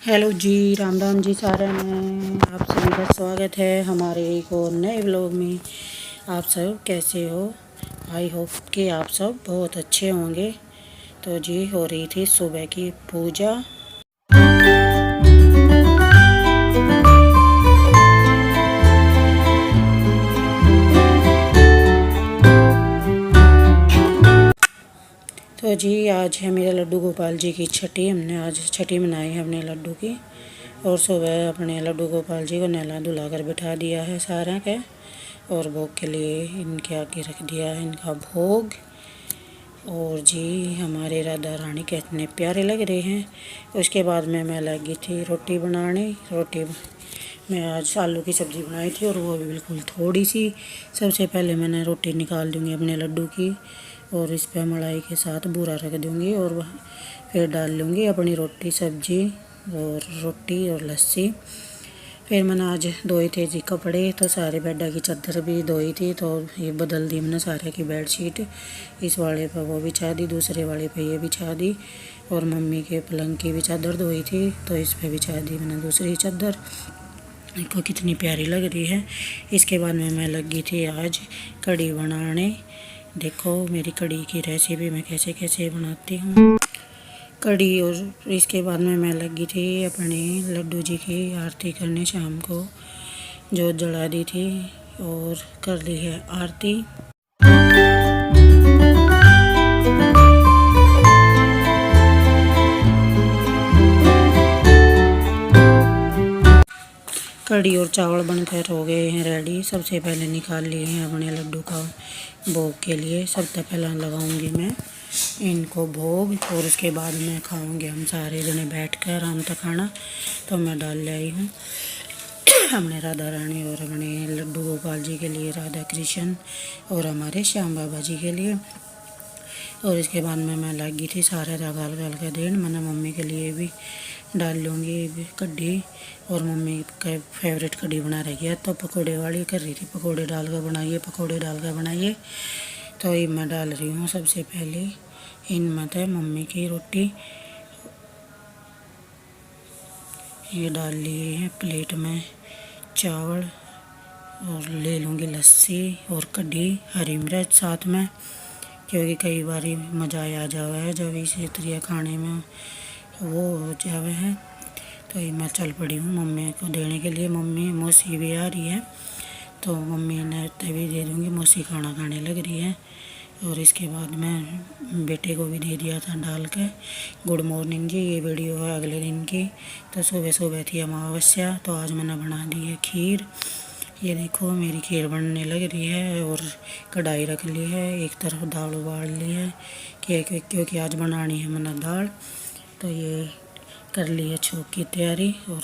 Hello जी, राम राम जी सारे में आप सभी का स्वागत है हमारे एक और नए व्लॉग में। आप सब कैसे हो? आई होप कि आप सब बहुत अच्छे होंगे। तो जी हो रही थी सुबह की पूजा। तो जी आज है मेरे लड्डू गोपाल जी की छठी। हमने आज छठी मनाई है अपने लड्डू की। और सुबह अपने लड्डू गोपाल जी को नहला धुला कर बिठा दिया है सारा के। और भोग के लिए इनके आगे रख दिया है इनका भोग। और जी हमारे राधा रानी कितने प्यारे लग रहे हैं। उसके बाद में मैं लगी थी रोटी बनाने। मैं आज आलू की सब्ज़ी बनाई थी और वो भी बिल्कुल थोड़ी सी। सबसे पहले मैंने रोटी निकाल दूँगी अपने लड्डू की और इस पर मलाई के साथ बूरा रख दूँगी और फिर डाल लूँगी अपनी रोटी सब्ज़ी और रोटी और लस्सी। फिर मैंने आज धोई थे जी कपड़े, तो सारे बेडा की चादर भी धोई थी। तो ये बदल दी मैंने सारे की बेडशीट। इस वाले पर वो बिछा दी, दूसरे वाले पे ये बिछा दी। और मम्मी के पलंग की भी चादर धोई थी तो इस पर बिछा दी मैंने दूसरी चादर। देखो कितनी प्यारी लग रही है। इसके बाद में मैं लगी थी आज कढ़ी बनाने। देखो मेरी कढ़ी की रेसिपी मैं कैसे कैसे बनाती हूँ कढ़ी। और इसके बाद में मैं लगी थी अपने लड्डू जी की आरती करने। शाम को जोत जला दी थी और कर ली है आरती। कढ़ी और चावल बनकर हो गए हैं रेडी। सबसे पहले निकाल लिए हैं अपने लड्डू का भोग के लिए। सबसे पहले लगाऊंगी मैं इनको भोग और उसके बाद में खाऊंगे हम सारे जने बैठ कर आराम तक खाना। तो मैं डाल ले आई हूँ हमने राधा रानी और अपने लड्डू गोपाल जी के लिए, राधा कृष्ण और हमारे श्याम बाबा जी के लिए। और इसके बाद में मैं लगी थी सारे गाल गाल का देन। मैंने मम्मी के लिए भी डाल लूँगी कढ़ी। और मम्मी का फेवरेट कढ़ी बना रही है तो पकोड़े वाली कर रही थी, पकोड़े डाल कर बनाइए, पकोड़े डाल कर बनाइए। तो ये मैं डाल रही हूँ सबसे पहले इनमें तो मम्मी की रोटी। ये डाल लिए हैं प्लेट में चावल और ले लूँगी लस्सी और कढ़ी, हरी मिर्च साथ में, क्योंकि कई बार मज़ा आ जावे है जब इसी तरह खाने में वो हो जावे है। तो ये मैं चल पड़ी हूँ मम्मी को देने के लिए। मम्मी मौसी भी आ रही है तो मम्मी ने तभी दे दूँगी। मौसी खाना खाने लग रही है। और इसके बाद मैं बेटे को भी दे दिया था डाल के। गुड मॉर्निंग जी, ये वीडियो है अगले दिन की। तो सुबह सुबह थी अमावस्या तो आज मैंने बना दी है खीर। ये देखो मेरी खीर बनने लग रही है और कढ़ाई रख ली है, एक तरफ दाल उबाल ली है क्योंकि आज बनानी है मैंने दाल। तो ये कर ली है छोंक की तैयारी और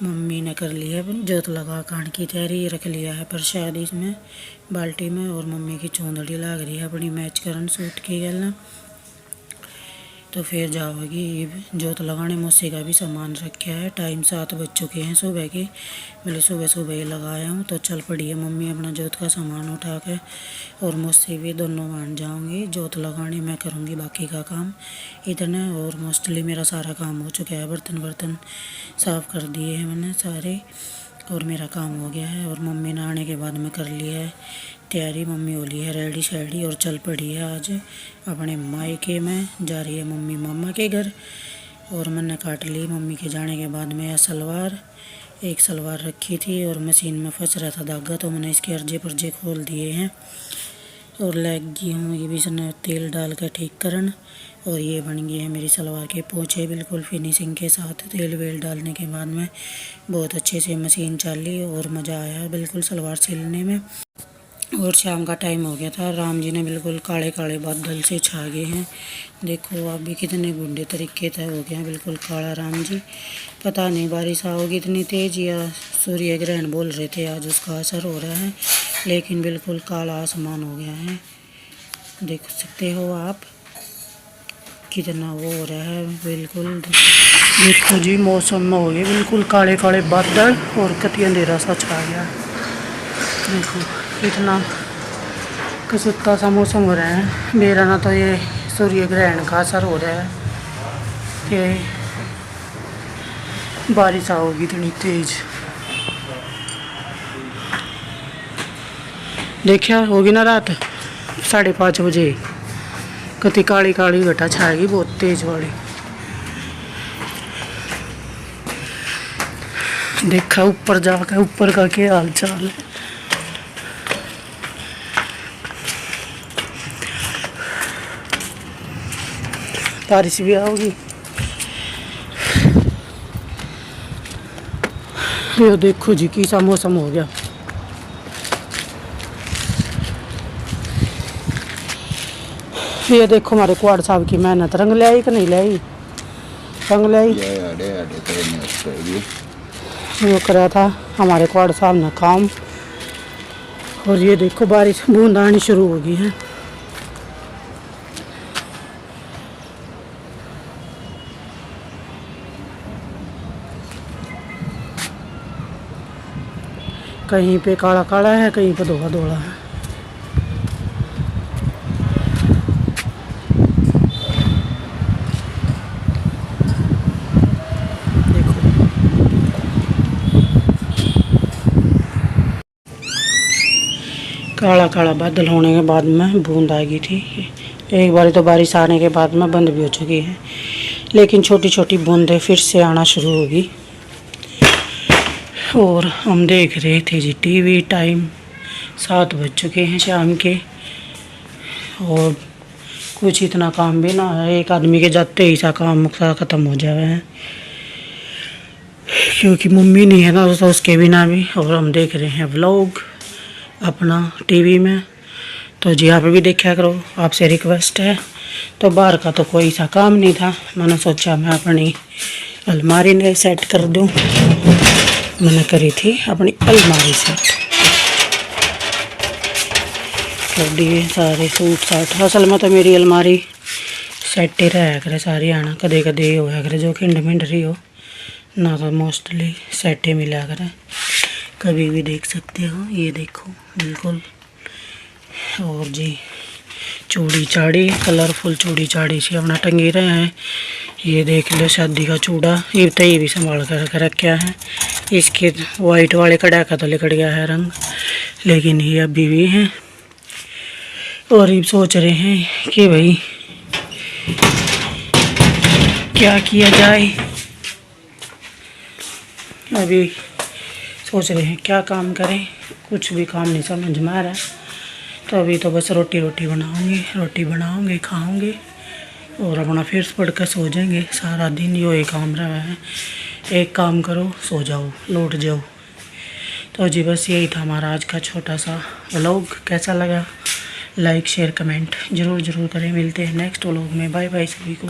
मम्मी ने कर ली है जोत लगा कान की तैयारी। रख लिया है प्रसाद इसमें बाल्टी में। और मम्मी की चौंदड़ी लग रही है अपनी मैच करन सूट की गल। तो फिर जाओगी जोत लगाने। मौसी का भी सामान रखा है। टाइम 7 बज चुके हैं सुबह के। मैंने सुबह सुबह ही लगाया हूँ तो चल पड़ी है मम्मी अपना जोत का सामान उठा के। और मौसी भी दोनों मान जाऊँगी जोत लगाने। मैं करूँगी बाकी का काम इतना। और मोस्टली मेरा सारा काम हो चुका है। बर्तन साफ़ कर दिए हैं मैंने सारे और मेरा काम हो गया है। और मम्मी ने आने के बाद में कर लिया है तैयारी। मम्मी हो ली है रेडी शेडी और चल पड़ी है आज अपने मायके में। जा रही है मम्मी मामा के घर। और मैंने काट ली मम्मी के जाने के बाद में यह सलवार। एक सलवार रखी थी और मशीन में फंस रहा था धागा तो मैंने इसके अर्जे पर्जे खोल दिए हैं। और लगी हूँ ये भी तेल डाल कर ठीक करन। और ये बन गई है मेरी सलवार के पोंछे बिल्कुल फिनिशिंग के साथ। तेल वेल डालने के बाद में बहुत अच्छे से मशीन चली और मज़ा आया बिल्कुल सलवार सिलने में। और शाम का टाइम हो गया था। राम जी ने बिल्कुल काले काले बादल से छा गए हैं। देखो आप भी कितने बूढ़े तरीके से हो गए हैं बिल्कुल काला राम जी। पता नहीं बारिश आओगी इतनी तेज या सूर्य ग्रहण बोल रहे थे आज उसका असर हो रहा है। लेकिन बिल्कुल काला आसमान हो गया है, देख सकते हो आप कितना वो हो रहा है बिल्कुल। देखो जी मौसम में हो गए बिल्कुल काले काले बादल और कति अंधेरा सा छा गया। देखो इतना कसुत्ता सा मौसम हो रहा है। मेरा ना तो ये सूर्य ग्रहण का असर हो रहा है कि बारिश आओगी इतनी तेज। देखिया होगी ना रात 5:30 बजे कति काली काली घटा छाएगी बहुत तेज वाली। देखा ऊपर जाकर ऊपर का क्या हाल चाल है। बारिश भी आओगी। ये देखो जी कैसा मौसम हो गया। ये देखो हमारे क्वाड साहब की मेहनत रंग ले आई कि नहीं ले आई? रंग ले आई। वो करा था हमारे क्वाड साहब ने काम। और ये देखो बारिश बूंद आनी शुरू हो गई है। कहीं पे काला काला है, कहीं पे धोला धोला है। देखो काला काला बादल होने के बाद में बूंद आ गई थी। एक बार तो बारिश आने के बाद में बंद भी हो चुकी है, लेकिन छोटी छोटी बूंदें फिर से आना शुरू होगी। और हम देख रहे थे जी टीवी। टाइम 7 बज चुके हैं शाम के। और कुछ इतना काम भी ना है, एक आदमी के जाते ही सा काम ख़त्म हो जाए है, क्योंकि मम्मी नहीं है ना तो उसके बिना भी। और हम देख रहे हैं व्लॉग अपना टीवी में। तो जी आप भी देखा करो, आपसे रिक्वेस्ट है। तो बाहर का तो कोई सा काम नहीं था, मैंने सोचा मैं अपनी अलमारी ने सेट कर दूं। मैंने करी थी अपनी अलमारी सेट कर दिए सारे सूट साट। असल में तो मेरी अलमारी सेट ही रहा करे सारी आना, कदे कदे होया करे जो खिंड मिंड रही हो ना, तो मोस्टली सेट ही मिला करे। कभी भी देख सकते हो, ये देखो बिल्कुल। और जी चूड़ी चाड़ी कलरफुल चूड़ी चाड़ी से अपना टंगी रहे हैं। ये देख लो शादी का चूड़ा, ये तो ये भी संभाल कर रखा है। इसके वाइट वाले कड़ा का तो लिकड़ गया है रंग, लेकिन ये अभी भी हैं। और ये सोच रहे हैं कि भाई क्या किया जाए। अभी सोच रहे हैं क्या काम करें, कुछ भी काम नहीं समझ में आ रहा। तो अभी तो बस रोटी बनाऊंगे खाऊंगे और अपना फिर पढ़ कर सो जाएंगे। सारा दिन यो एक काम रहा है, एक काम करो सो जाओ लौट जाओ। तो जी बस यही था हमारा आज का छोटा सा व्लॉग। कैसा लगा लाइक शेयर कमेंट ज़रूर करें। मिलते हैं नेक्स्ट व्लॉग में। बाय बाय सभी को।